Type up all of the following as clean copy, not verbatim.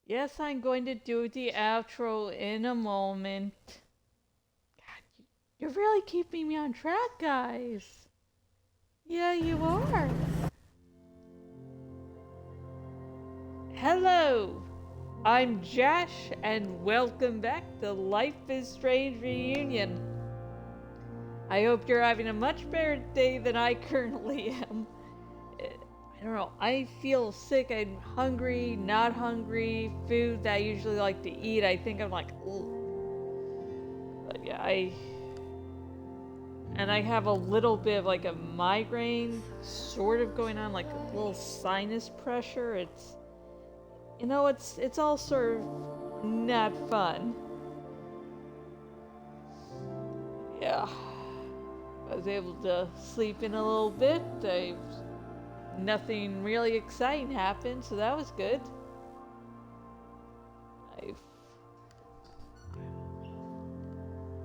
Yes, I'm going to do the outro in a moment. God, you're really keeping me on track, guys. Yeah, you are. Hello, I'm Josh, and welcome back to Life is Strange Reunion. I hope you're having a much better day than I currently am. I don't know, I feel sick, I'm hungry, not hungry, food that I usually like to eat, I think I'm like, ugh. But yeah, I have a little bit of like a migraine sort of going on, like a little sinus pressure. It's all sort of not fun. Yeah. I was able to sleep in a little bit. Nothing really exciting happened, so that was good. I've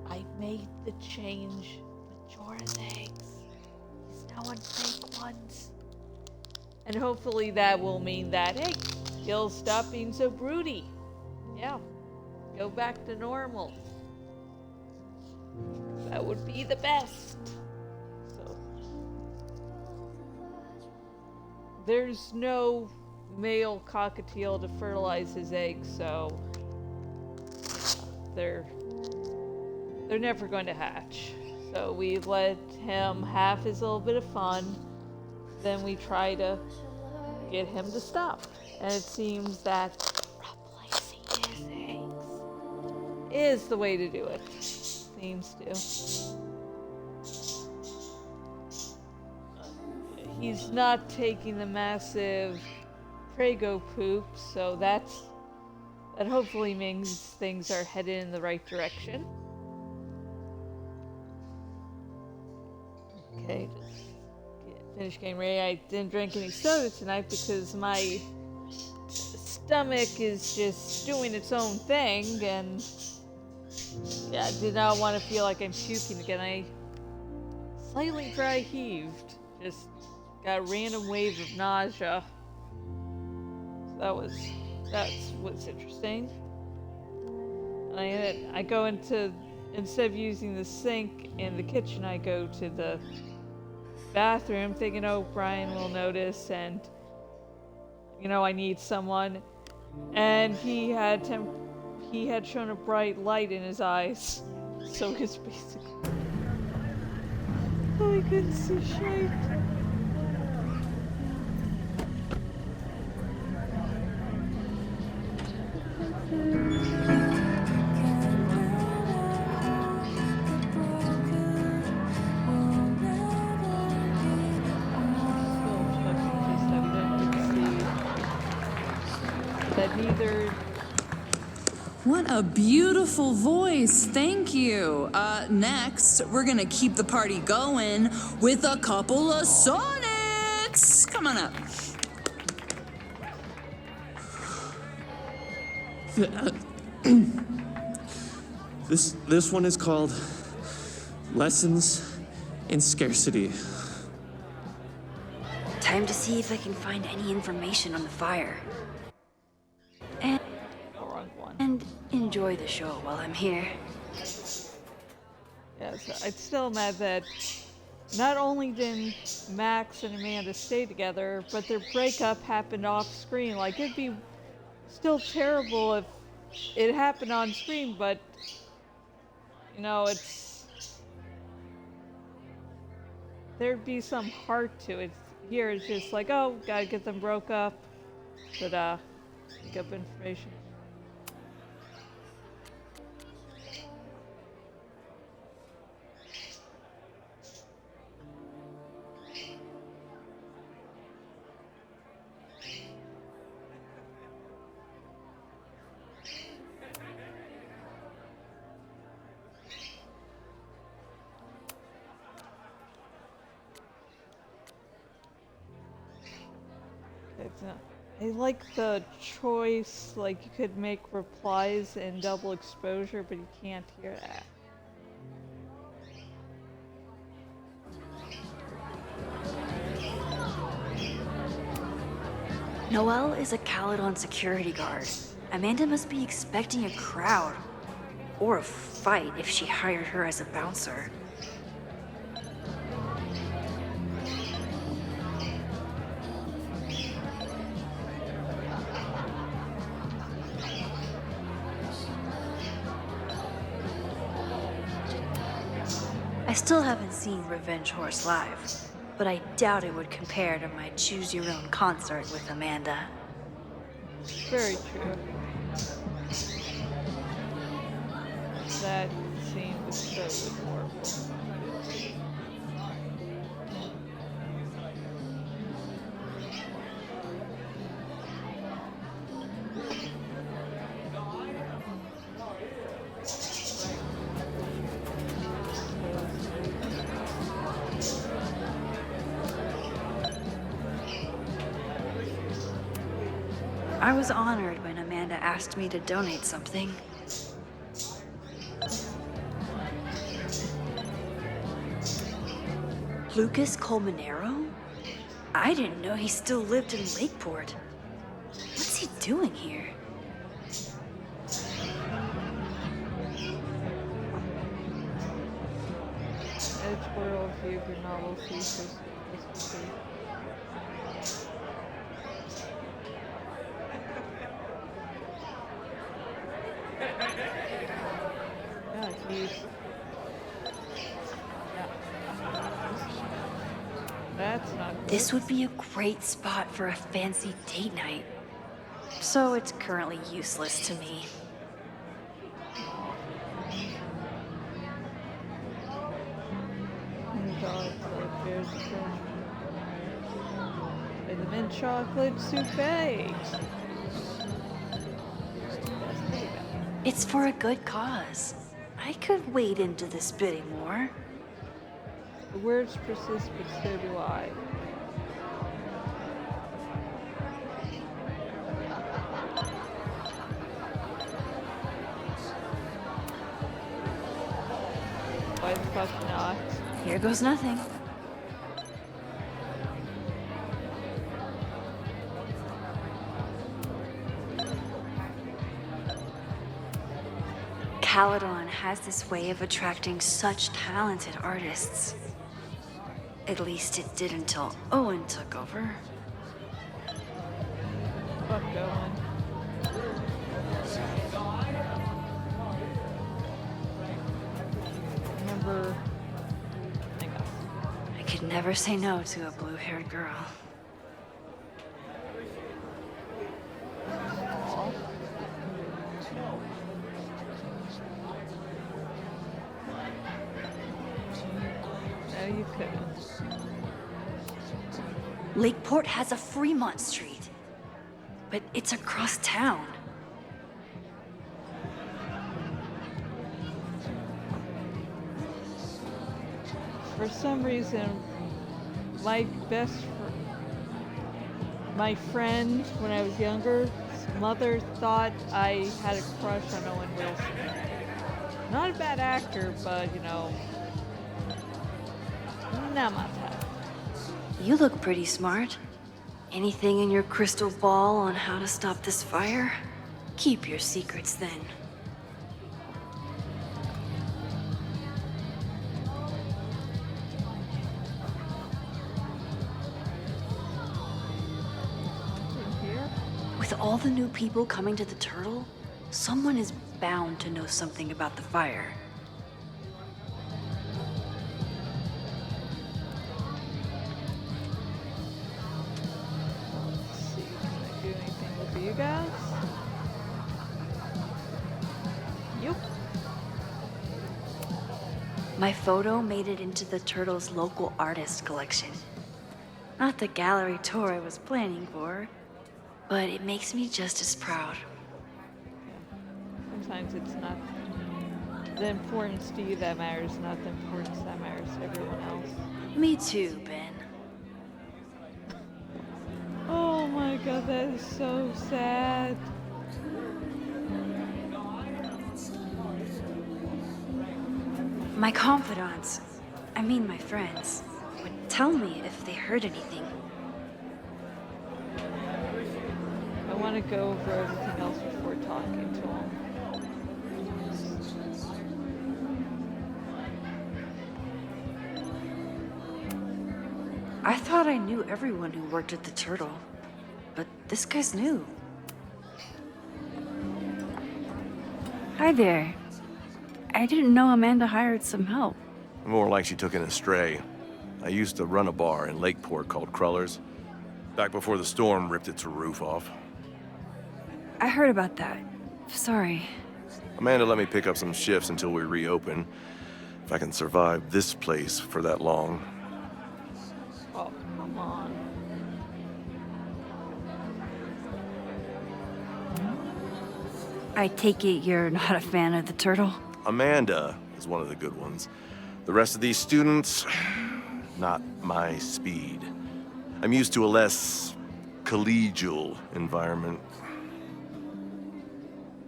I made the change. Majora's eggs. He's now on fake ones. And hopefully that will mean that, hey, he'll stop being so broody. Yeah, go back to normal. That would be the best. So, there's no male cockatiel to fertilize his eggs, so they're never going to hatch. So we let him have his little bit of fun. Then we try to get him to stop. And it seems that replacing his eggs is the way to do it. Seems to. He's not taking the massive Prego poop, so that hopefully means things are headed in the right direction. Okay, just finish getting ready. I didn't drink any soda tonight because my stomach is just doing its own thing, and yeah, I did not want to feel like I'm puking again. I slightly dry heaved, just got a random wave of nausea. So that's what's interesting. And I go into, instead of using the sink in the kitchen, I go to the bathroom thinking, oh, Brian will notice, and I need someone. And he had shown a bright light in his eyes, so it's basically, oh, I couldn't see shit. What a beautiful voice. Thank you. Next, we're gonna keep the party going with a couple of sonnets. Come on up. This one is called Lessons in Scarcity. Time to see if I can find any information on the fire. And enjoy the show while I'm here. Yeah, so I'm still mad that not only did Max and Amanda stay together, but their breakup happened off screen. Like, it'd be still terrible if it happened on screen, but there'd be some heart to it. Here it's just like, oh, gotta get them broke up, but pick up information. I like the choice, like you could make replies in double exposure, but you can't hear that. Noelle is a Caledon security guard, Amanda must be expecting a crowd. Or a fight if she hired her as a bouncer. I still haven't seen Revenge Horse live, but I doubt it would compare to my Choose Your Own concert with Amanda. Very true. That scene was so adorable. I was honored when Amanda asked me to donate something. Lucas Colmenero? I didn't know he still lived in Lakeport. What's he doing here? Editorial review of your novel thesis. Yeah, he's... That's not good. This would be a great spot for a fancy date night. So it's currently useless to me. And the mint chocolate souffle. It's for a good cause. I could wade into this bidding war. The words persist, but so do I. Why the fuck not? Here goes nothing. Caledon has this way of attracting such talented artists. At least it did until Owen took over. Fuck Owen. Remember... Hang on. I could never say no to a blue-haired girl. No, you couldn't. Lakeport has a Fremont Street, but it's across town. For some reason, my my friend when I was younger, his mother thought I had a crush on Owen Wilson. Not a bad actor, but you know, not my type. You look pretty smart. Anything in your crystal ball on how to stop this fire? Keep your secrets then. In here? With all the new people coming to the Turtle, someone is bound to know something about the fire. Let's see, can I do anything with you guys? Yep. My photo made it into the Turtle's local artist collection. Not the gallery tour I was planning for, but it makes me just as proud. Sometimes it's not the importance to you that matters, not the importance that matters to everyone else. Me too, Ben. Oh my god, that is so sad. My confidants, I mean my friends, would tell me if they heard anything. I want to go over everything else before talking to him. I thought I knew everyone who worked at the Turtle, but this guy's new. Hi there. I didn't know Amanda hired some help. More like she took in a stray. I used to run a bar in Lakeport called Crullers, back before the storm ripped its roof off. I heard about that. Sorry. Amanda let me pick up some shifts until we reopen. If I can survive this place for that long. Oh, come on. I take it you're not a fan of the Turtle? Amanda is one of the good ones. The rest of these students, not my speed. I'm used to a less collegial environment.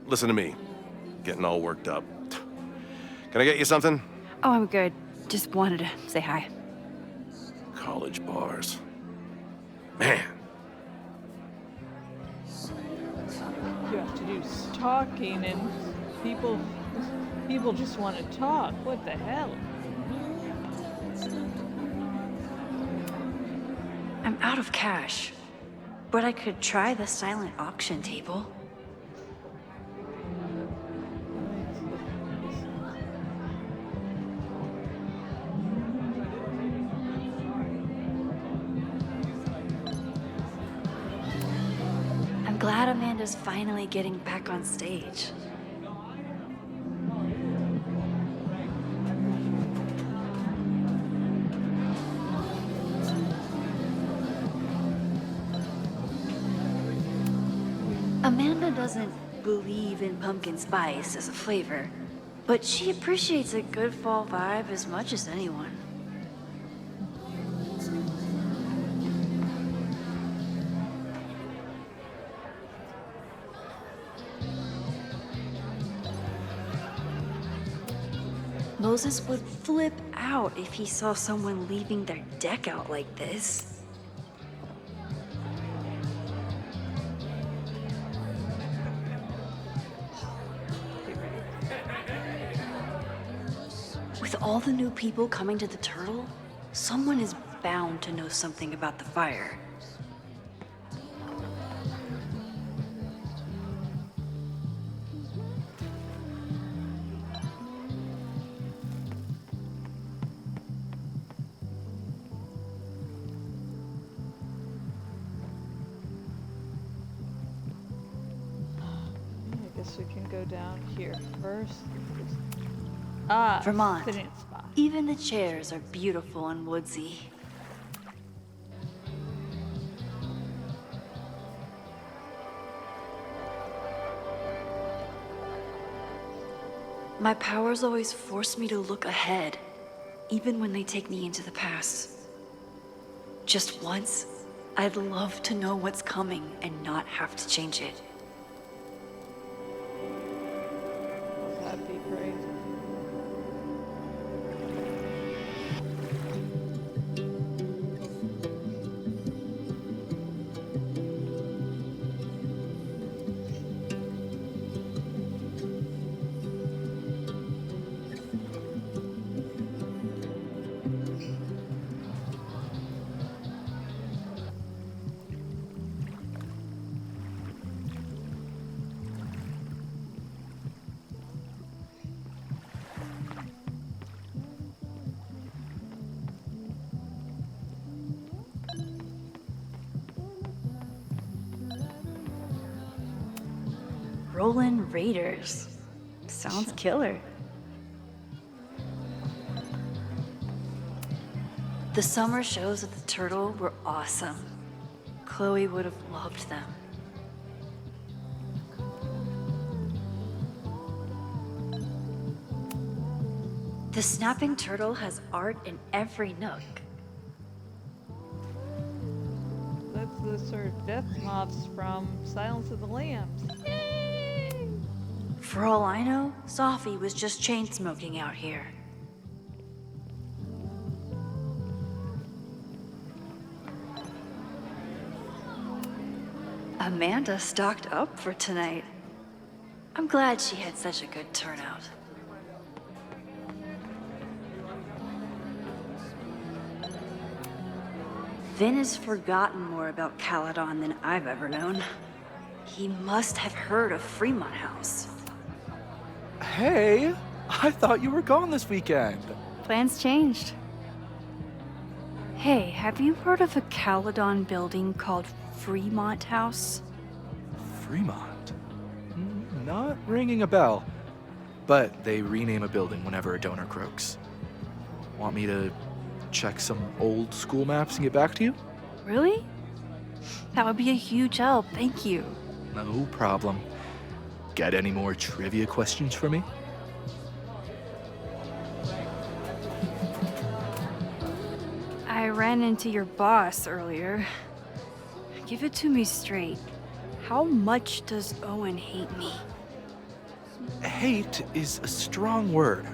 Listen to me, getting all worked up. Can I get you something? Oh, I'm good. Just wanted to say hi. College bars. Man, You have to do talking, and people just want to talk. What the hell? I'm out of cash, but I could try the silent auction table. I'm glad Amanda's finally getting back on stage. Amanda doesn't believe in pumpkin spice as a flavor, but she appreciates a good fall vibe as much as anyone. Moses would flip out if he saw someone leaving their deck out like this. With all the new people coming to the Turtle, someone is bound to know something about the fire. I guess we can go down here first. Ah, Vermont. sitting spot. Even the chairs are beautiful and woodsy. My powers always force me to look ahead, even when they take me into the past. Just once, I'd love to know what's coming and not have to change it. That'd be great. Rollin' Raiders. Sounds killer. The summer shows at the Turtle were awesome. Chloe would have loved them. The Snapping Turtle has art in every nook. That's the sort of death moths from Silence of the Lambs. Yay! For all I know, Sophie was just chain smoking out here. A Amanda stocked up for tonight. I'm glad she had such a good turnout. Vin has forgotten more about Caledon than I've ever known. He must have heard of Fremont House. Hey, I thought you were gone this weekend. Plans changed. Hey, have you heard of a Caledon building called Fremont House? Fremont? Not ringing a bell. But they rename a building whenever a donor croaks. Want me to check some old school maps and get back to you? Really? That would be a huge help, thank you. No problem. Got any more trivia questions for me? I ran into your boss earlier. Give it to me straight. How much does Owen hate me? Hate is a strong word.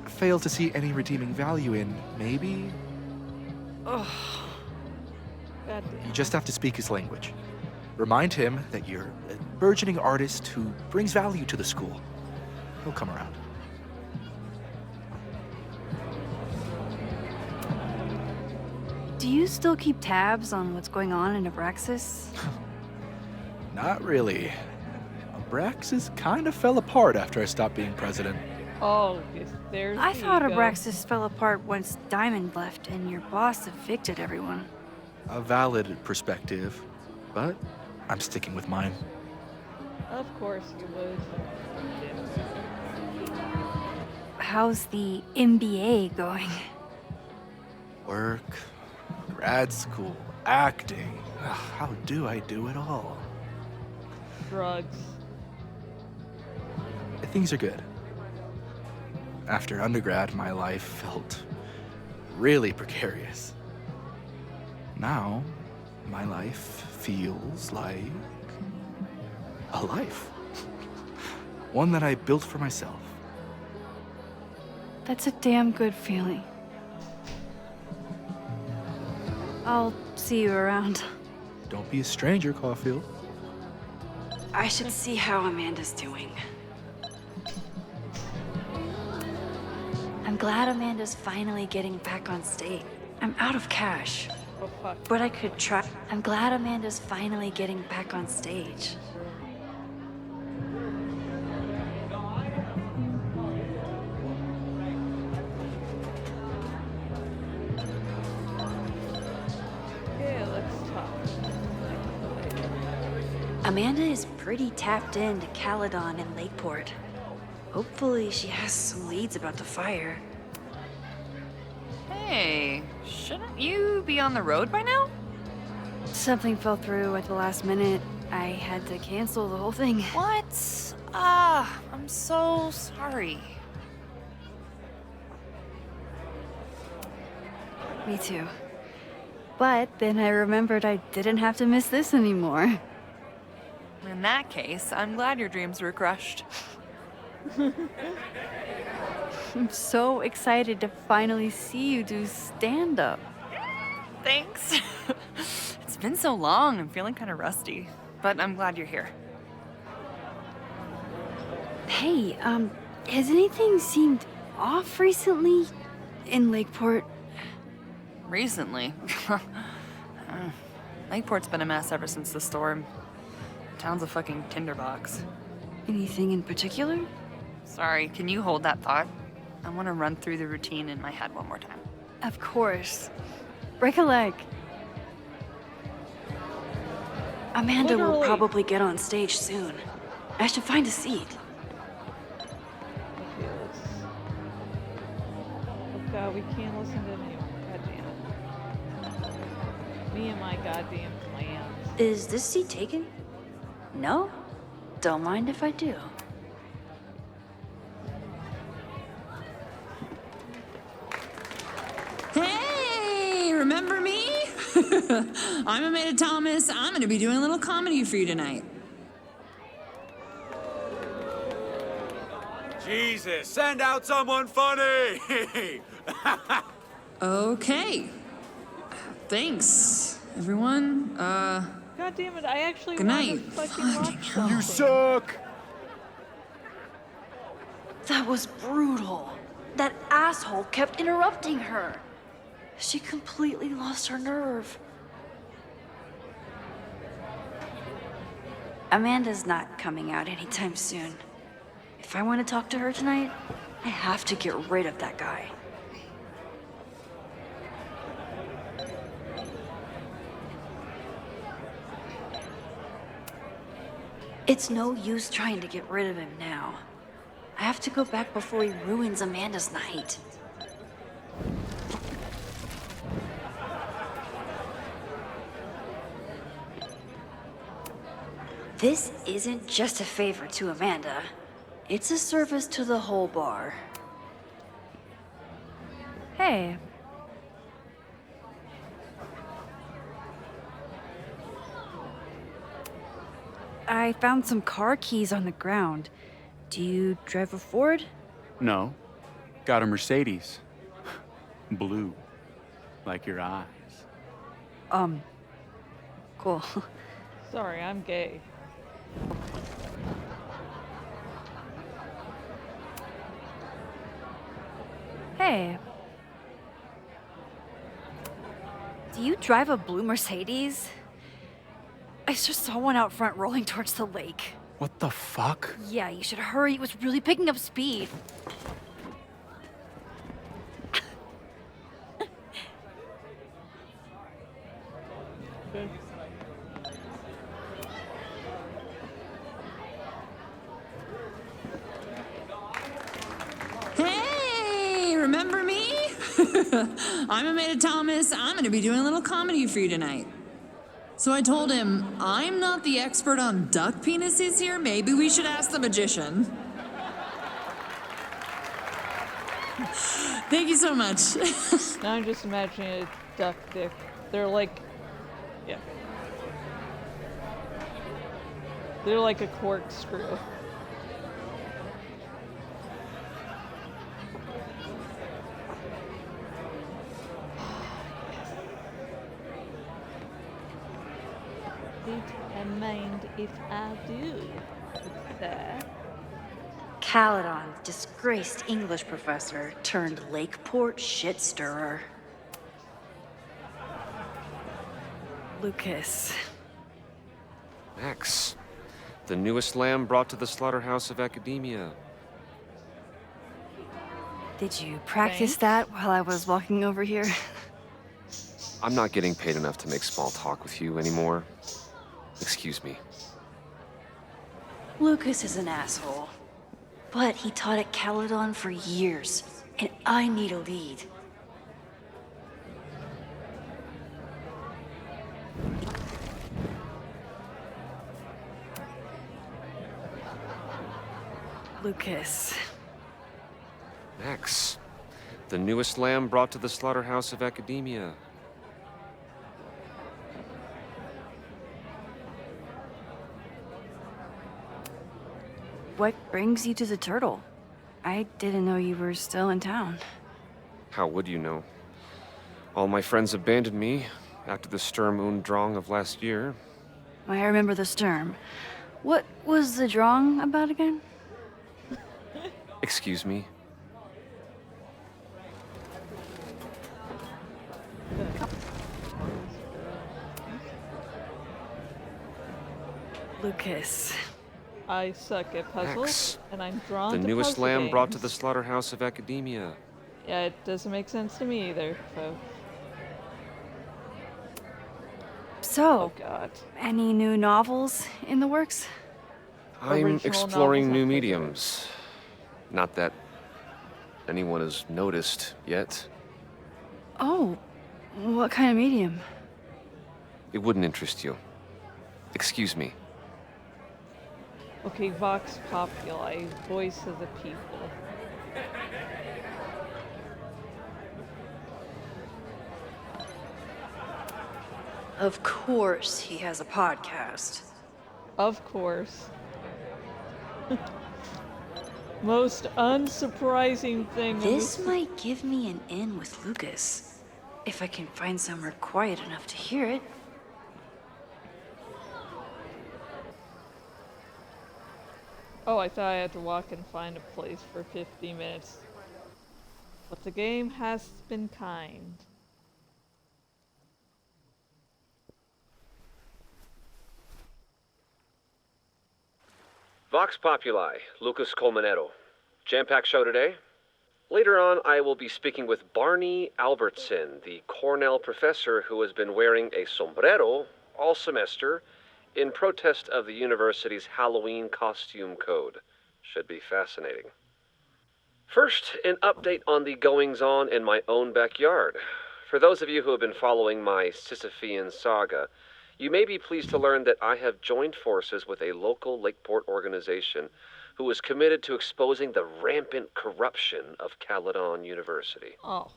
Fail to see any redeeming value in, maybe? Goddamn. You just have to speak his language. Remind him that you're a burgeoning artist who brings value to the school. He'll come around. Do you still keep tabs on what's going on in Abraxas? Not really. Abraxas kind of fell apart after I stopped being president. Oh, yes, there's I the thought ego. Abraxas fell apart once Diamond left and your boss evicted everyone. A valid perspective, but I'm sticking with mine. Of course you would. How's the MBA going? Work, grad school, acting. How do I do it all? Drugs. Things are good. After undergrad, my life felt really precarious. Now, my life feels like a life. One that I built for myself. That's a damn good feeling. I'll see you around. Don't be a stranger, Caulfield. I should see how Amanda's doing. I'm glad Amanda's finally getting back on stage. I'm out of cash, Oh, fuck. but I could try. I'm glad Amanda's finally getting back on stage. Yeah, let's talk. Amanda is pretty tapped into Caledon and Lakeport. Hopefully she has some leads about the fire. Hey, shouldn't you be on the road by now? Something fell through at the last minute. I had to cancel the whole thing. What? I'm so sorry. Me too. But then I remembered I didn't have to miss this anymore. In that case, I'm glad your dreams were crushed. I'm so excited to finally see you do stand-up. Thanks. It's been so long, I'm feeling kind of rusty. But I'm glad you're here. Hey, has anything seemed off recently in Lakeport? Recently. Lakeport's been a mess ever since the storm. Town's a fucking tinderbox. Anything in particular? Sorry, can you hold that thought? I want to run through the routine in my head one more time. Of course. Break a leg. Amanda will Literally. probably get on stage soon. I should find a seat. Okay, let's... Oh god, we can't listen to anyone. God damn it. Me and my goddamn plans. Is this seat taken? No? Don't mind if I do. Hey, remember me? I'm Amanda Thomas. I'm going to be doing a little comedy for you tonight. Jesus, send out someone funny! Okay. Thanks, everyone. God damn it, I actually Good wanted night. to fucking watch something. You suck! That was brutal. That asshole kept interrupting her. She completely lost her nerve. Amanda's not coming out anytime soon. If I want to talk to her tonight, I have to get rid of that guy. It's no use trying to get rid of him now. I have to go back before he ruins Amanda's night. This isn't just a favor to Amanda. It's a service to the whole bar. Hey. I found some car keys on the ground. Do you drive a Ford? No. Got a Mercedes. Blue. Like your eyes. Cool. Sorry, I'm gay. Hey. Do you drive a blue Mercedes? I just saw one out front rolling towards the lake. What the fuck? Yeah, you should hurry. It was really picking up speed. Okay. Hey, remember me? I'm Amanda Thomas. I'm gonna be doing a little comedy for you tonight. So I told him, I'm not the expert on duck penises here. Maybe we should ask the magician. Thank you so much. Now I'm just imagining a duck dick. They're like, yeah. They're like a corkscrew. And mind if I do, sir. Caledon, disgraced English professor turned Lakeport shit stirrer. Lucas. Max, the newest lamb brought to the slaughterhouse of academia. Did you practice Thanks. that while I was walking over here? I'm not getting paid enough to make small talk with you anymore. Excuse me. Lucas is an asshole. But he taught at Caledon for years, and I need a lead. Lucas. Max, the newest lamb brought to the slaughterhouse of academia. What brings you to the Turtle? I didn't know you were still in town. How would you know? All my friends abandoned me after the Sturm und Drang of last year. I remember the Sturm. What was the Drang about again? Excuse me? Lucas. I suck at puzzles, Max, and I'm drawn the to newest puzzle lamb brought to games. the slaughterhouse of academia. Yeah, it doesn't make sense to me either, folks. So, Oh god. any new novels in the works? I'm Original exploring novels new on paper. mediums. Not that anyone has noticed yet. Oh, what kind of medium? It wouldn't interest you. Excuse me. Okay, Vox Populi, voice of the people. Of course he has a podcast. Of course. Most unsurprising thing. in This might give me an in with Lucas. If I can find somewhere quiet enough to hear it. Oh, I thought I had to walk and find a place for 50 minutes. But the game has been kind. Vox Populi, Lucas Colmenero. Jam-packed show today. Later on, I will be speaking with Barney Albertson, the Cornell professor who has been wearing a sombrero all semester in protest of the university's Halloween costume code. Should be fascinating. First, an update on the goings-on in my own backyard. For those of you who have been following my Sisyphean saga, you may be pleased to learn that I have joined forces with a local Lakeport organization who is committed to exposing the rampant corruption of Caledon University. Oh.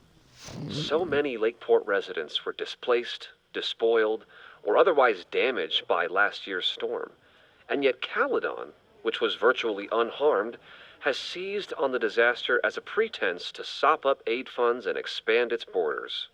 So many Lakeport residents were displaced, despoiled, or otherwise damaged by last year's storm. And yet Caledon, which was virtually unharmed, has seized on the disaster as a pretense to sop up aid funds and expand its borders.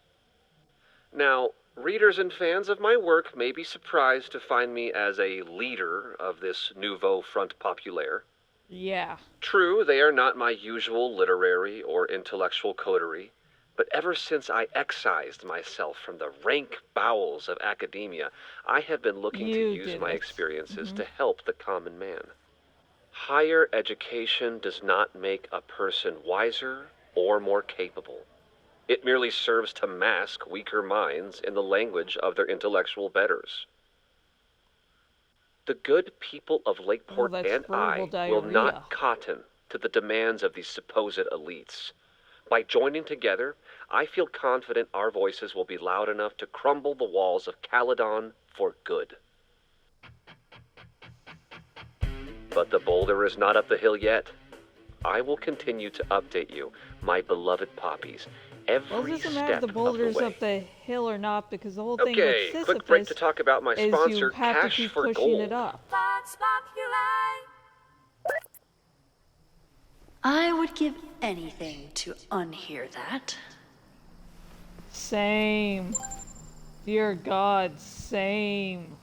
Now, readers and fans of my work may be surprised to find me as a leader of this nouveau front populaire. Yeah. True, they are not my usual literary or intellectual coterie, but ever since I excised myself from the rank bowels of academia, I have been looking to use my experiences to help the common man. Higher education does not make a person wiser or more capable. It merely serves to mask weaker minds in the language of their intellectual betters. The good people of Lakeport and I will not cotton to the demands of these supposed elites. By joining together, I feel confident our voices will be loud enough to crumble the walls of Caledon for good. But the boulder is not up the hill yet. I will continue to update you, my beloved poppies, every well, it doesn't step matter if the of boulder's the way. up the hill or not, because the whole thing with Okay, Sisyphus quick break to talk about my is sponsor, you have to Cash keep for pushing Gold. it up. I would give anything to unhear that. Same. Dear God, same.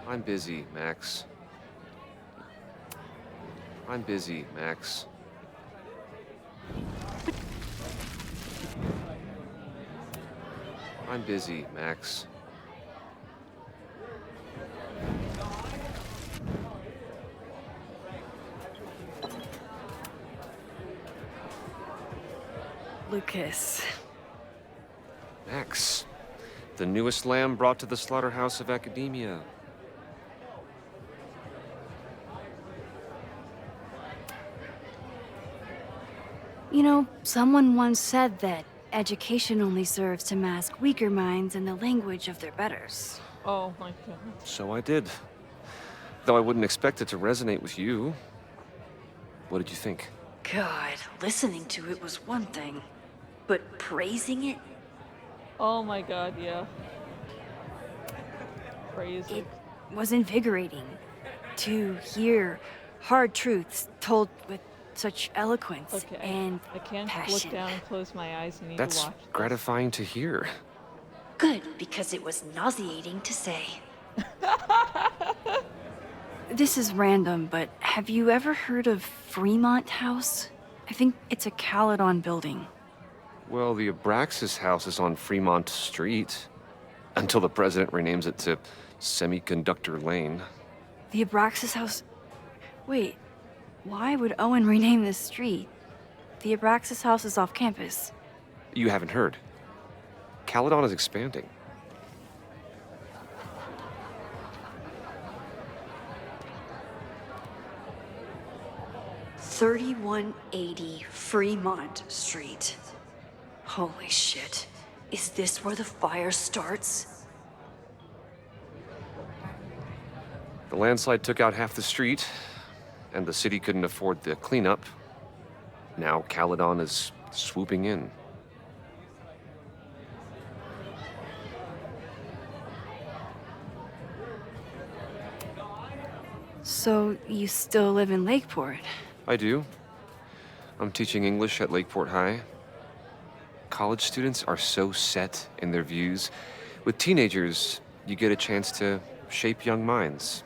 I'm busy, Max. I'm busy, Max. I'm busy, Max. Lucas. Max. The newest lamb brought to the slaughterhouse of academia. You know, someone once said that education only serves to mask weaker minds in the language of their betters. Oh my God. So I did. Though I wouldn't expect it to resonate with you. What did you think? God, listening to it was one thing, but praising it? Oh my God, yeah. Crazy. It was invigorating to hear hard truths told with such eloquence Okay, and I can't passion. look down and close my eyes. I need That's to watch this. gratifying to hear. Good, because it was nauseating to say. This is random, but have you ever heard of Fremont House? I think it's a Caledon building. Well, the Abraxas house is on Fremont Street. Until the president renames it to Semiconductor Lane. The Abraxas House? Wait, why would Owen rename this street? The Abraxas House is off campus. You haven't heard. Caledon is expanding. $3180 Fremont Street. Holy shit. Is this where the fire starts? The landslide took out half the street, and the city couldn't afford the cleanup. Now Caledon is swooping in. So, you still live in Lakeport? I do. I'm teaching English at Lakeport High. College students are so set in their views. With teenagers, you get a chance to shape young minds.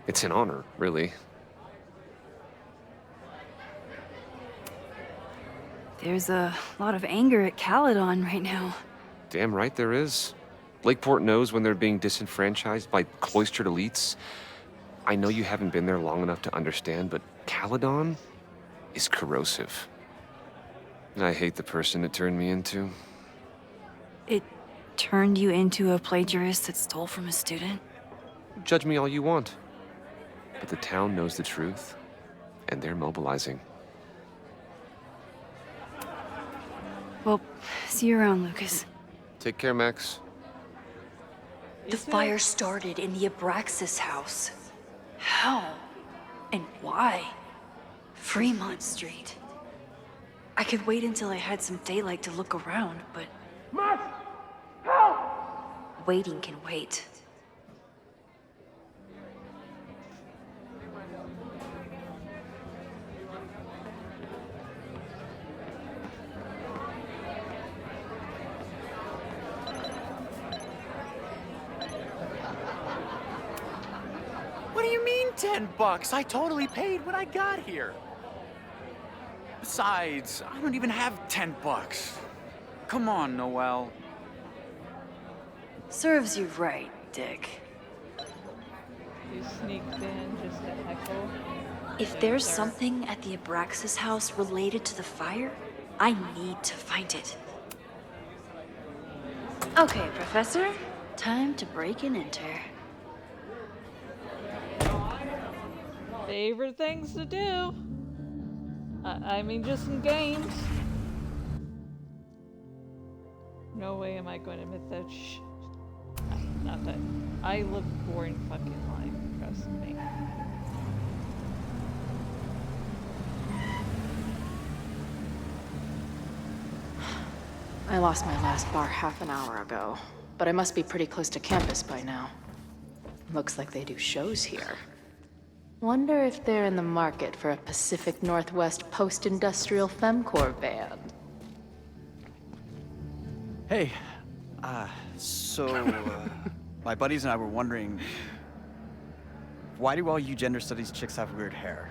It's an honor, really. There's a lot of anger at Caledon right now. Damn right there is. Lakeport knows when they're being disenfranchised by cloistered elites. I know you haven't been there long enough to understand, but Caledon is corrosive. And I hate the person it turned me into. It turned you into a plagiarist that stole from a student? Judge me all you want. But the town knows the truth, and they're mobilizing. Well, see you around, Lucas. Take care, Max. The fire started in the Abraxas house. How? And why? Fremont Street. I could wait until I had some daylight to look around, but... Max! Help! Waiting can wait. What do you mean $10? I totally paid when I got here. Besides, I don't even have $10. Come on, Noel. Serves you right, Dick. You sneaked in just to heckle. If there's something at the Abraxas house related to the fire, I need to find it. Okay, Professor. Time to break and enter. Favorite things to do. I mean, just in games. No way am I going to admit that not that. I look boring fucking line, trust me. I lost my last bar half an hour ago, but I must be pretty close to campus by now. Looks like they do shows here. Wonder if they're in the market for a Pacific Northwest post-industrial femcore band. Hey, my buddies and I were wondering, why do all you gender studies chicks have weird hair?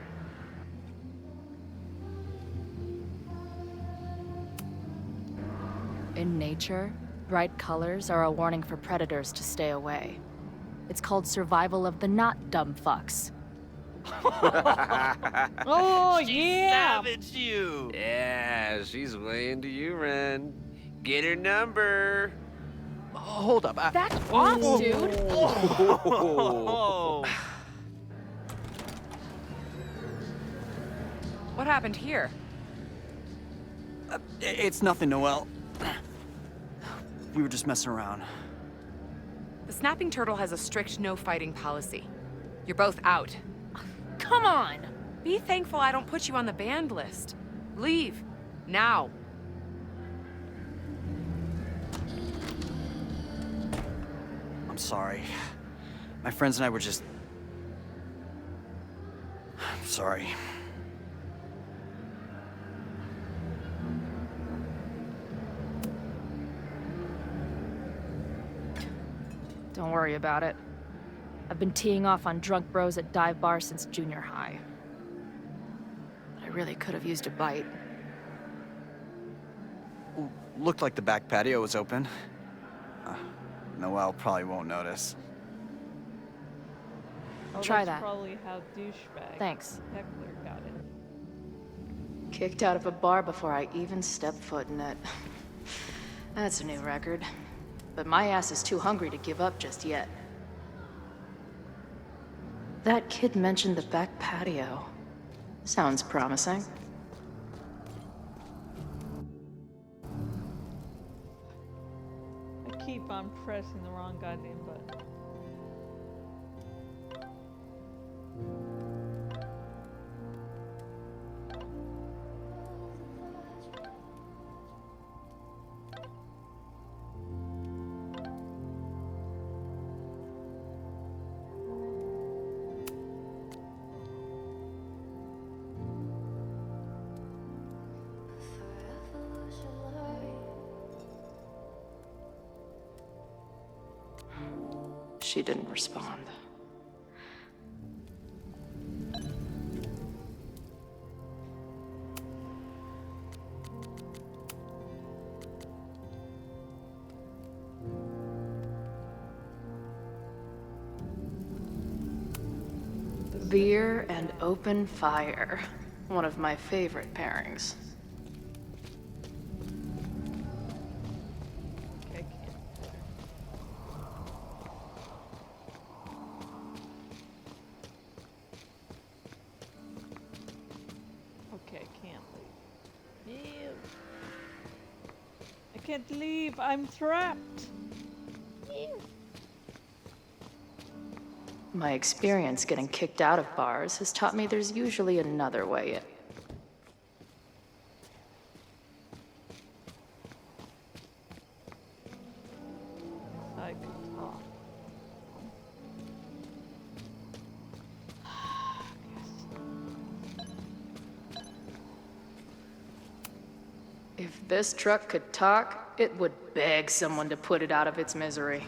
In nature, bright colors are a warning for predators to stay away. It's called survival of the not dumb fucks. Oh, yeah! Savaged you! Yeah, she's way into you, Ren. Get her number. Hold up. That's off, dude! What happened here? It's nothing, Noel. We were just messing around. The Snapping Turtle has a strict no-fighting policy. You're both out. Come on! Be thankful I don't put you on the banned list. Leave. Now. I'm sorry. My friends and I were just... I'm sorry. Don't worry about it. I've been teeing off on drunk bros at dive bars since junior high. But I really could have used a bite. Looked like the back patio was open. Noel probably won't notice. Oh, Try that's that. Probably how douchebag Thanks. Heckler got it. Kicked out of a bar before I even stepped foot in it. That's a new record. But my ass is too hungry to give up just yet. That kid mentioned the back patio. Sounds promising. I keep on pressing the wrong goddamn button. she didn't respond. Beer and open fire. One of my favorite pairings. Okay, can't leave. Ew. I can't leave. I'm trapped. Ew. My experience getting kicked out of bars has taught me there's usually another way in. I can talk. If this truck could talk, it would beg someone to put it out of its misery.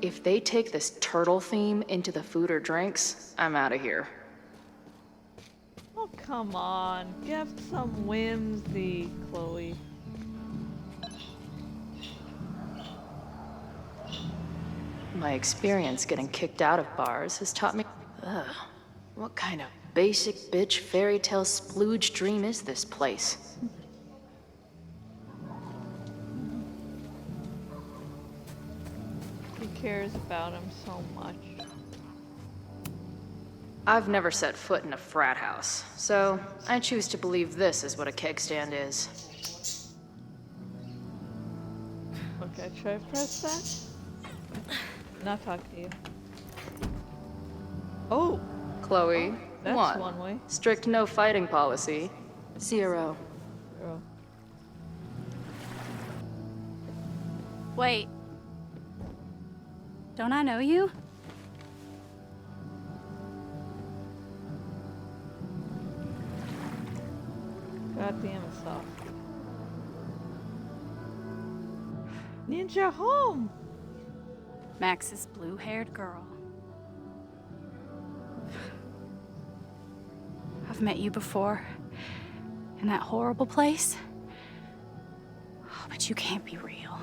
If they take this turtle theme into the food or drinks, I'm out of here. Oh, come on. Give some whimsy, Chloe. My experience getting kicked out of bars has taught me... Ugh, what kind of basic bitch fairy tale splooge dream is this place? He cares about him so much. I've never set foot in a frat house, so I choose to believe this is what a keg stand is. Okay, should I press that? Not talk to you. Oh! Chloe, That's one. one way. Strict no fighting policy. 0. Girl. Wait. Don't I know you? God damn it, soft. Ninja home! Max's blue-haired girl. I've met you before. In that horrible place. Oh, but you can't be real.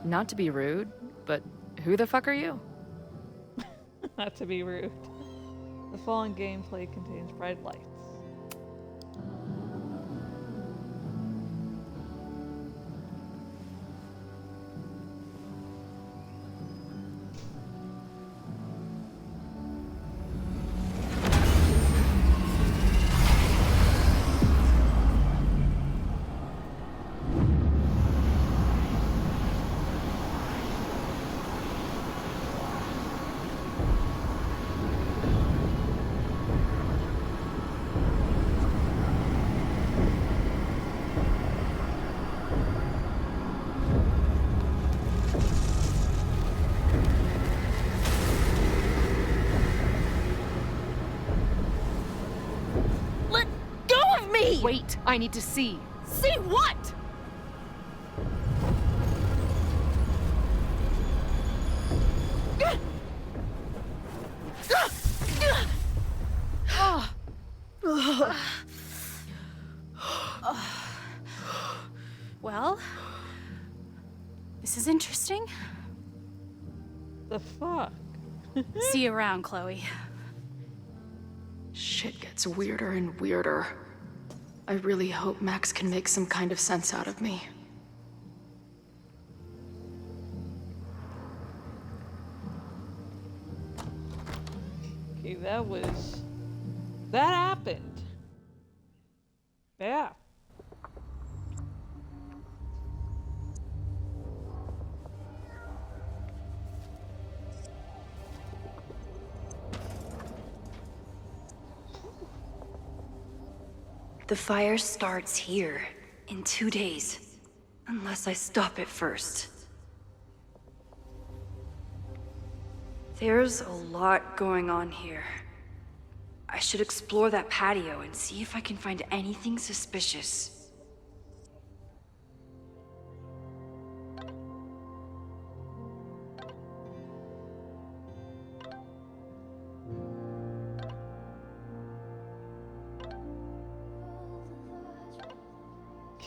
Not to be rude, but who the fuck are you? Not to be rude. The following gameplay contains bright lights. Wait, I need to see. See what? Well, this is interesting. The fuck? See you around, Chloe. Shit gets weirder and weirder. I really hope Max can make some kind of sense out of me. Okay, that happened. Yeah. The fire starts here in 2 days. Unless I stop it first. There's a lot going on here. I should explore that patio and see if I can find anything suspicious.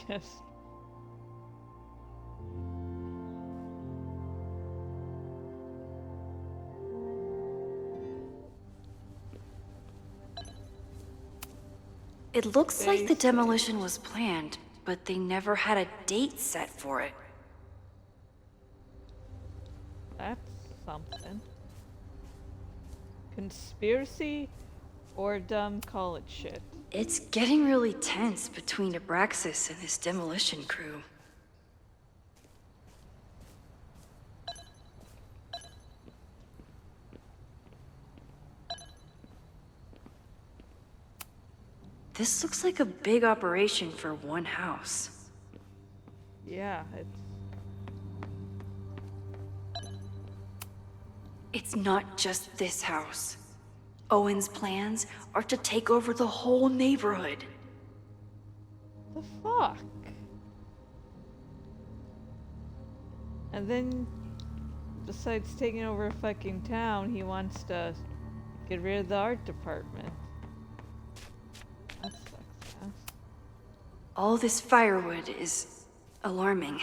Yes. It looks like the demolition was planned, but they never had a date set for it. That's something. Conspiracy or dumb college shit? It's getting really tense between Abraxas and this demolition crew. This looks like a big operation for one house. Yeah, It's not just this house. Owen's plans are to take over the whole neighborhood. the fuck? And then, besides taking over a fucking town, he wants to get rid of the art department. That sucks ass. All this firewood is alarming.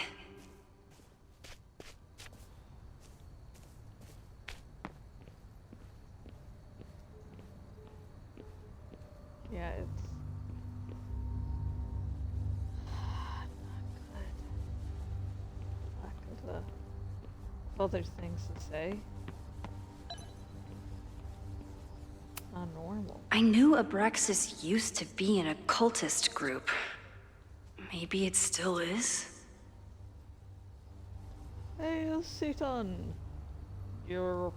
Yeah, it's not good. Lack of other things to say. Not normal. I knew Abraxas used to be in a cultist group. Maybe it still is? Hey, I'll sit on your...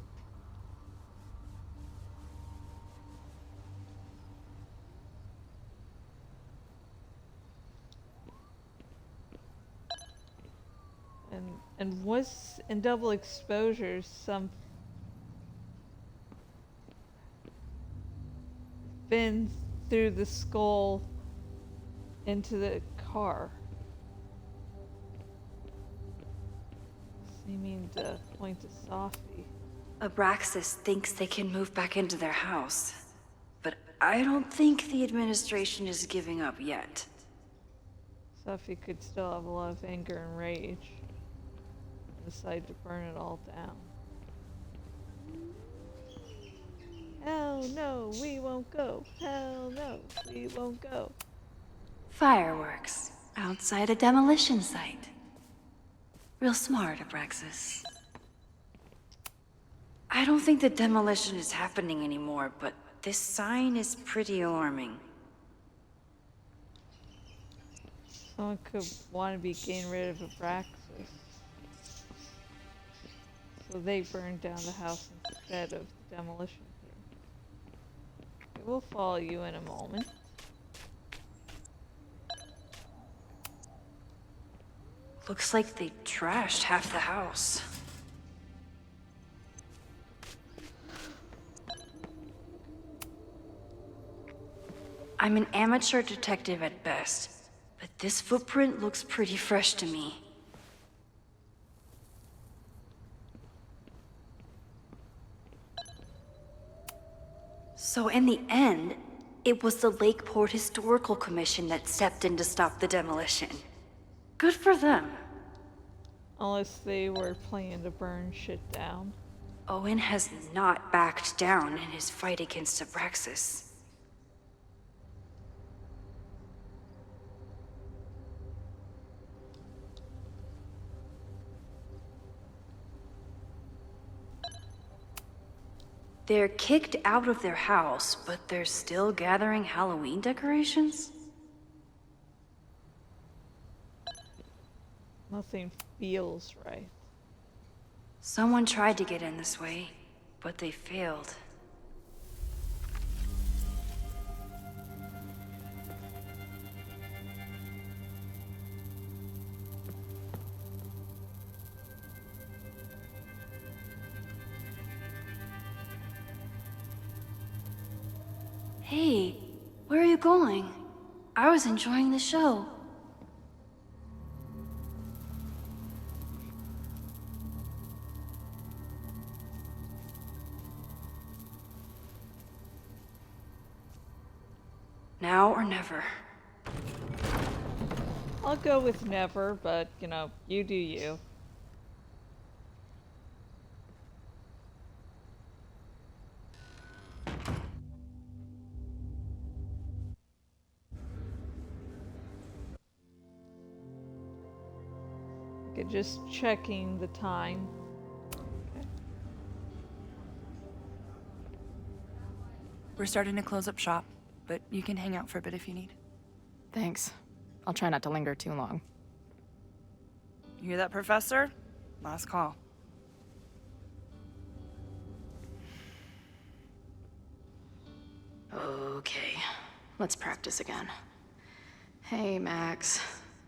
And was in double exposure some been through the skull into the car, seeming to point to Sophie. Abraxas thinks they can move back into their house. But I don't think the administration is giving up yet. Sophie could still have a lot of anger and rage. Decide to burn it all down. Hell no, we won't go. Hell no, we won't go. Fireworks outside a demolition site. Real smart, Abraxas. I don't think the demolition is happening anymore, but this sign is pretty alarming. Someone could want to be getting rid of Abraxas. So they burned down the house instead of the demolition crew. We'll follow you in a moment. Looks like they trashed half the house. I'm an amateur detective at best, but this footprint looks pretty fresh to me. So in the end, it was the Lakeport Historical Commission that stepped in to stop the demolition. Good for them. Unless they were planning to burn shit down. Owen has not backed down in his fight against Abraxas. They're kicked out of their house, but they're still gathering Halloween decorations? Nothing feels right. Someone tried to get in this way, but they failed. Hey, where are you going? I was enjoying the show. Now or never. I'll go with never, but, you know, you do you. Okay, just checking the time. Okay. We're starting to close up shop, but you can hang out for a bit if you need. Thanks. I'll try not to linger too long. You hear that, Professor? Last call. Okay, let's practice again. Hey, Max.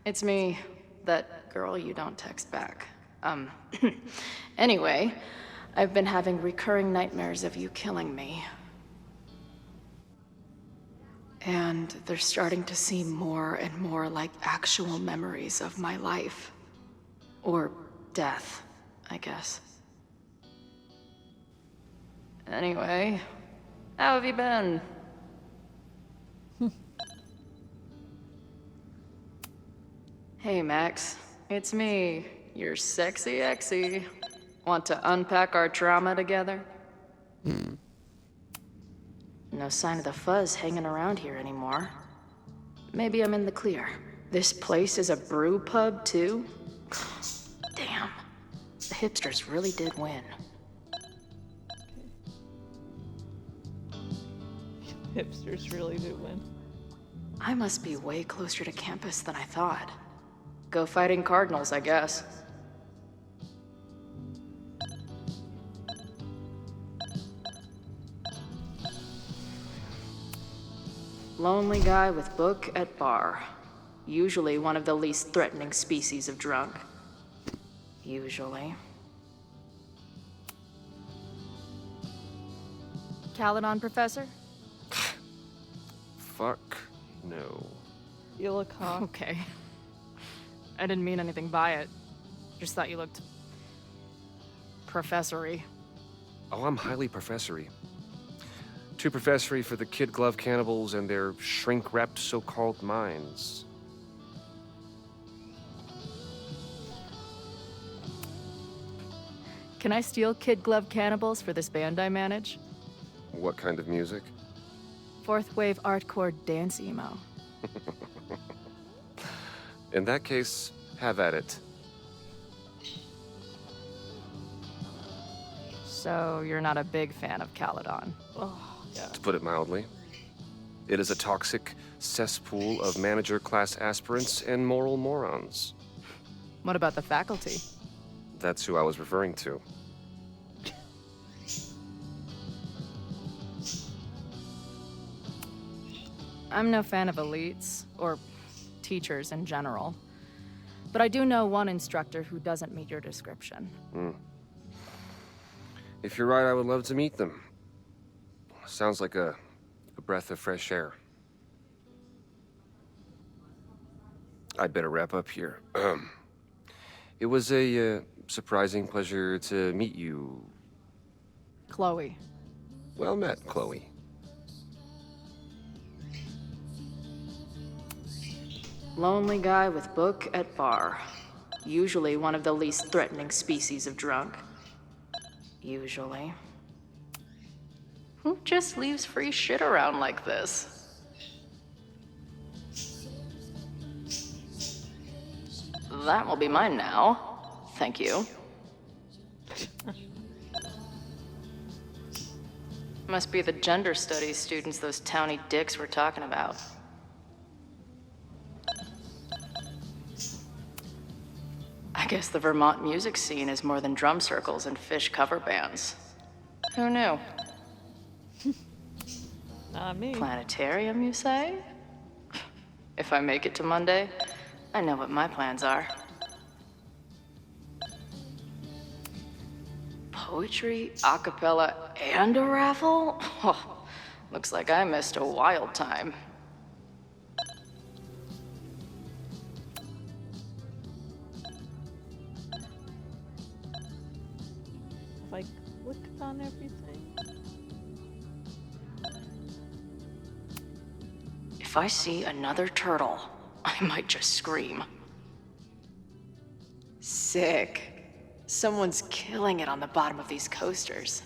It's me, that girl you don't text back. Anyway, I've been having recurring nightmares of you killing me. And they're starting to seem more and more like actual memories of my life. Or death, I guess. Anyway, how have you been? Hey, Max. It's me, your sexy exy. Want to unpack our trauma together? No sign of the fuzz hanging around here anymore. Maybe I'm in the clear. This place is a brew pub, too? Damn. The hipsters really did win. Hipsters really do win. I must be way closer to campus than I thought. Go fighting Cardinals, I guess. Lonely guy with book at bar. Usually one of the least threatening species of drunk. Usually. Caledon, Professor? Fuck no. You look hot. Okay. I didn't mean anything by it. Just thought you looked... professory. Oh, I'm highly professory. Too professory for the kid glove cannibals and their shrink-wrapped so-called minds. Can I steal Kid Glove Cannibals for this band I manage? What kind of music? Fourth wave artcore dance emo. In that case, have at it. So you're not a big fan of Caledon? Oh, yeah. To put it mildly. It is a toxic cesspool of manager-class aspirants and moral morons. What about the faculty? That's who I was referring to. I'm no fan of elites, or teachers in general. But I do know one instructor who doesn't meet your description. If you're right, I would love to meet them. Sounds like a breath of fresh air. I'd better wrap up here. It was a surprising pleasure to meet you. Chloe. Well met, Chloe. Lonely guy with book at bar. Usually one of the least threatening species of drunk. Usually. Who just leaves free shit around like this? That will be mine now. Thank you. Must be the gender studies students those towny dicks were talking about. I guess the Vermont music scene is more than drum circles and Fish cover bands. Who knew? Not me. Planetarium, you say? If I make it to Monday, I know what my plans are. Poetry, a cappella, and a raffle? Oh, Looks like I missed a wild time. If I clicked on everything. If I see another turtle, I might just scream. Sick. Someone's killing it on the bottom of these coasters.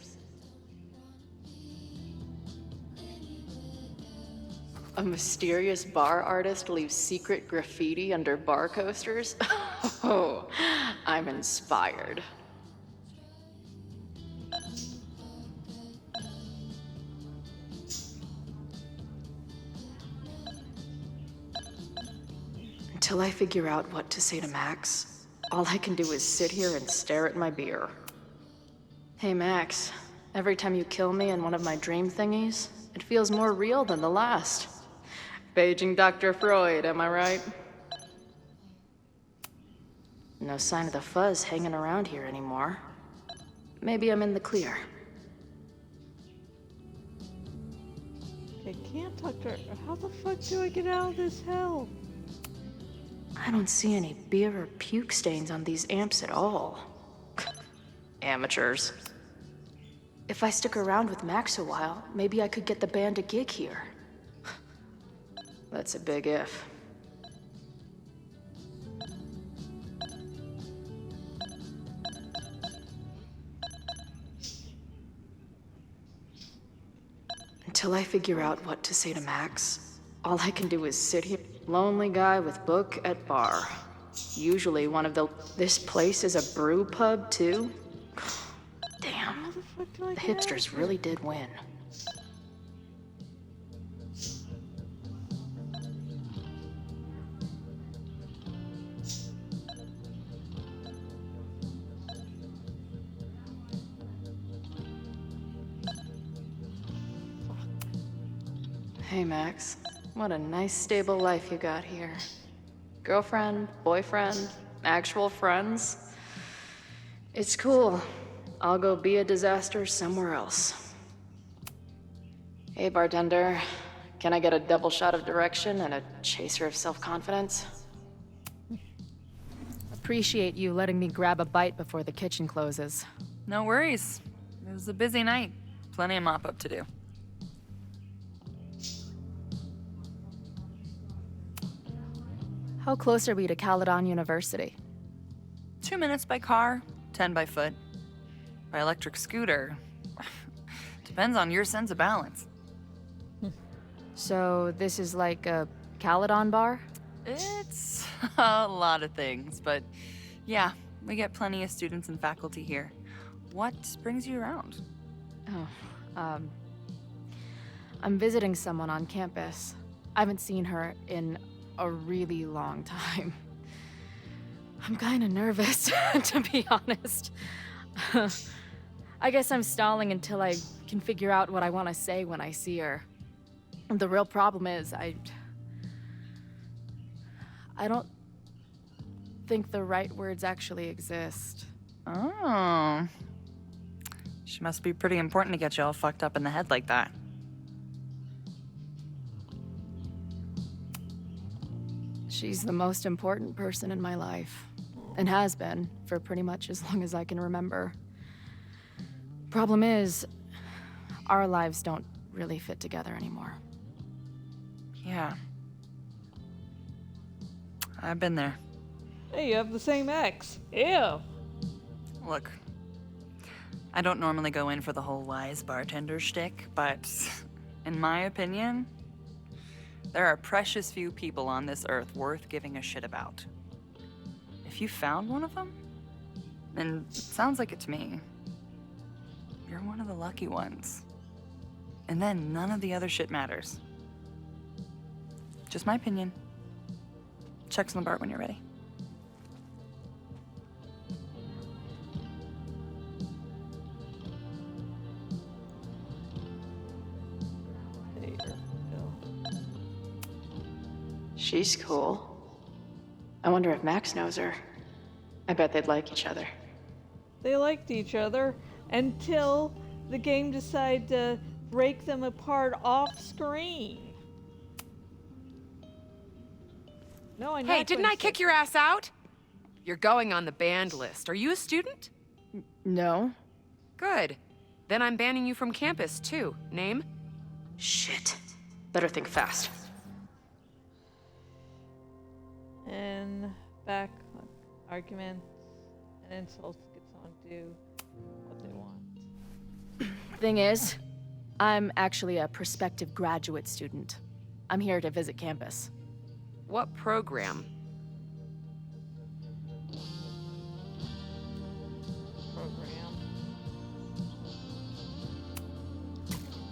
A mysterious bar artist leaves secret graffiti under bar coasters? Oh, I'm inspired. Until I figure out what to say to Max, all I can do is sit here and stare at my beer. Hey Max, every time you kill me in one of my dream thingies, it feels more real than the last. Paging Dr. Freud, am I right? No sign of the fuzz hanging around here anymore. Maybe I'm in the clear. I can't talk to her. How the fuck do I get out of this hell? I don't see any beer or puke stains on these amps at all. Amateurs. If I stick around with Max a while, maybe I could get the band a gig here. That's a big if. Until I figure out what to say to Max, all I can do is sit here. Lonely guy with book at bar. Usually one of the... This place is a brew pub, too? Damn. The hipsters really did win. Hey, Max. What a nice, stable life you got here. Girlfriend, boyfriend, actual friends. It's cool. I'll go be a disaster somewhere else. Hey, bartender. Can I get a double shot of direction and a chaser of self-confidence? Appreciate you letting me grab a bite before the kitchen closes. No worries. It was a busy night. Plenty of mop-up to do. How close are we to Caledon University? 2 minutes by car, 10 by foot. By electric scooter. Depends on your sense of balance. So this is like a Caledon bar? It's a lot of things, but yeah, we get plenty of students and faculty here. What brings you around? Oh, I'm visiting someone on campus. I haven't seen her in a really long time. I'm kind of nervous, to be honest. I guess I'm stalling until I can figure out what I want to say when I see her. The real problem is, I don't think the right words actually exist. Oh. She must be pretty important to get you all fucked up in the head like that. She's the most important person in my life, and has been for pretty much as long as I can remember. Problem is, our lives don't really fit together anymore. Yeah. I've been there. Hey, you have the same ex. Ew. Look, I don't normally go in for the whole wise bartender shtick, but in my opinion, there are precious few people on this earth worth giving a shit about. If you found one of them, and it sounds like it to me, you're one of the lucky ones. And then none of the other shit matters. Just my opinion. Check on the bar when you're ready. She's cool. I wonder if Max knows her. I bet they'd like each other. They liked each other until the game decided to break them apart off screen. No, I know. Hey, didn't I kick your ass out? You're going on the banned list. Are you a student? No. Good. Then I'm banning you from campus, too. Name? Shit. Better think fast. And back arguments and insults get someone to do what they want. Thing is, I'm actually a prospective graduate student. I'm here to visit campus. What program? Program.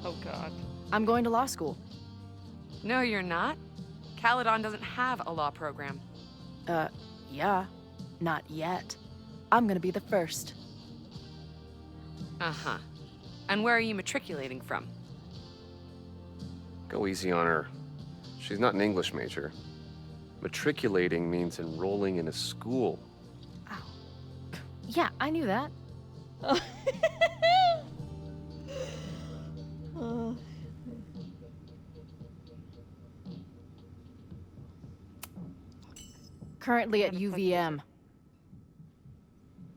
Oh god. I'm going to law school. No, you're not. Caledon doesn't have a law program. Yeah. Not yet. I'm gonna be the first. Uh-huh. And where are you matriculating from? Go easy on her. She's not an English major. Matriculating means enrolling in a school. Yeah, I knew that. Currently at UVM.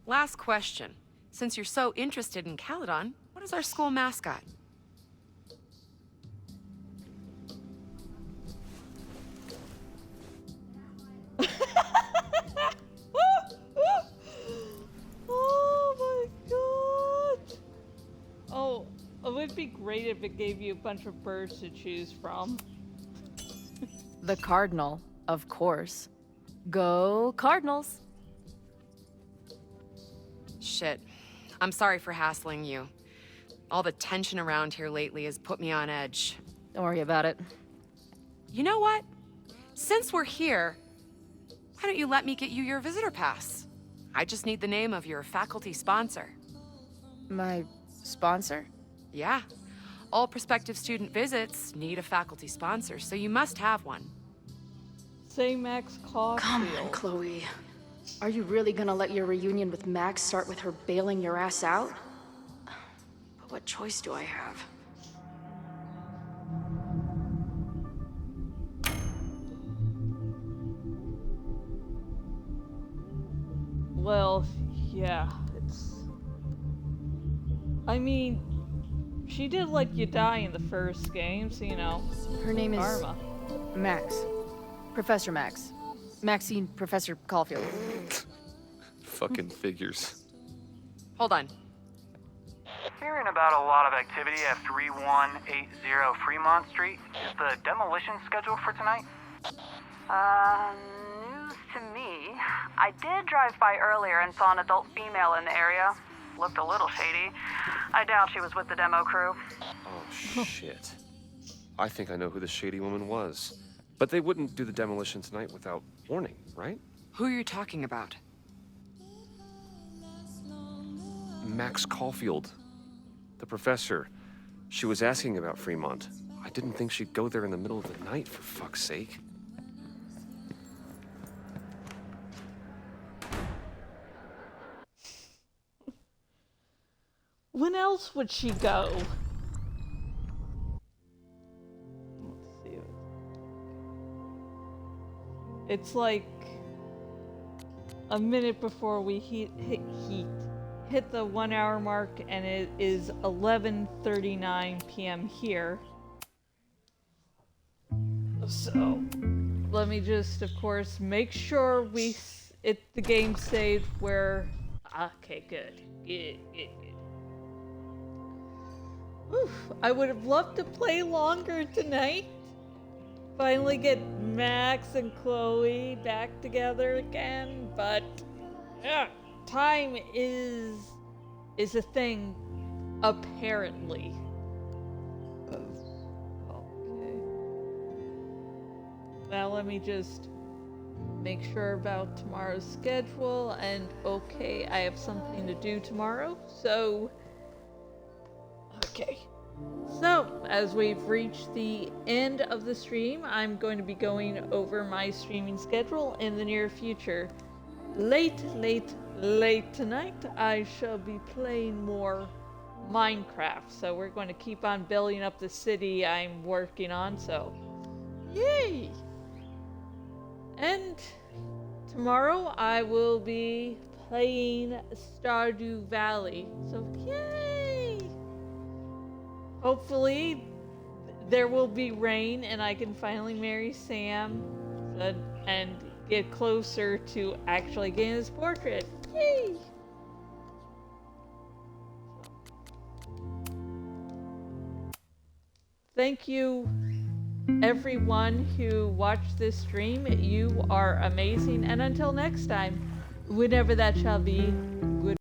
Last question. Since you're so interested in Caledon, what is our school mascot? Oh my god! Oh, it would be great if it gave you a bunch of birds to choose from. The Cardinal, of course. Go Cardinals! Shit. I'm sorry for hassling you. All the tension around here lately has put me on edge. Don't worry about it. You know what? Since we're here, why don't you let me get you your visitor pass? I just need the name of your faculty sponsor. My sponsor? Yeah. All prospective student visits need a faculty sponsor, so you must have one. Say Max Caulfield. Come on, Chloe. Are you really gonna let your reunion with Max start with her bailing your ass out? But what choice do I have? Well, yeah, it's... I mean, she did let you die in the first game, so you know. Her name is Karma. Max. Professor Max. Maxine Professor Caulfield. Fucking figures. Hold on. Hearing about a lot of activity at 3180 Fremont Street. Is the demolition scheduled for tonight? News to me. I did drive by earlier and saw an adult female in the area. Looked a little shady. I doubt she was with the demo crew. Oh, shit. I think I know who the shady woman was. But they wouldn't do the demolition tonight without warning, right? Who are you talking about? Max Caulfield. The professor. She was asking about Fremont. I didn't think she'd go there in the middle of the night, for fuck's sake. When else would she go? Let's see. It's like a minute before we hit the 1 hour mark, and it is 11:39 p.m. here. So let me just, of course, make sure the game saved where. Okay, good. Oof, I would have loved to play longer tonight. Finally get Max and Chloe back together again, but time is a thing, apparently. Okay. Now let me just make sure about tomorrow's schedule, and okay, I have something to do tomorrow, so... Okay. So, as we've reached the end of the stream, I'm going to be going over my streaming schedule in the near future. Late tonight, I shall be playing more Minecraft. So we're going to keep on building up the city I'm working on, so yay! And tomorrow I will be playing Stardew Valley, so yay! Hopefully there will be rain and I can finally marry Sam and get closer to actually getting his portrait. Yay! Thank you everyone who watched this stream. You are amazing, and until next time, whenever that shall be, good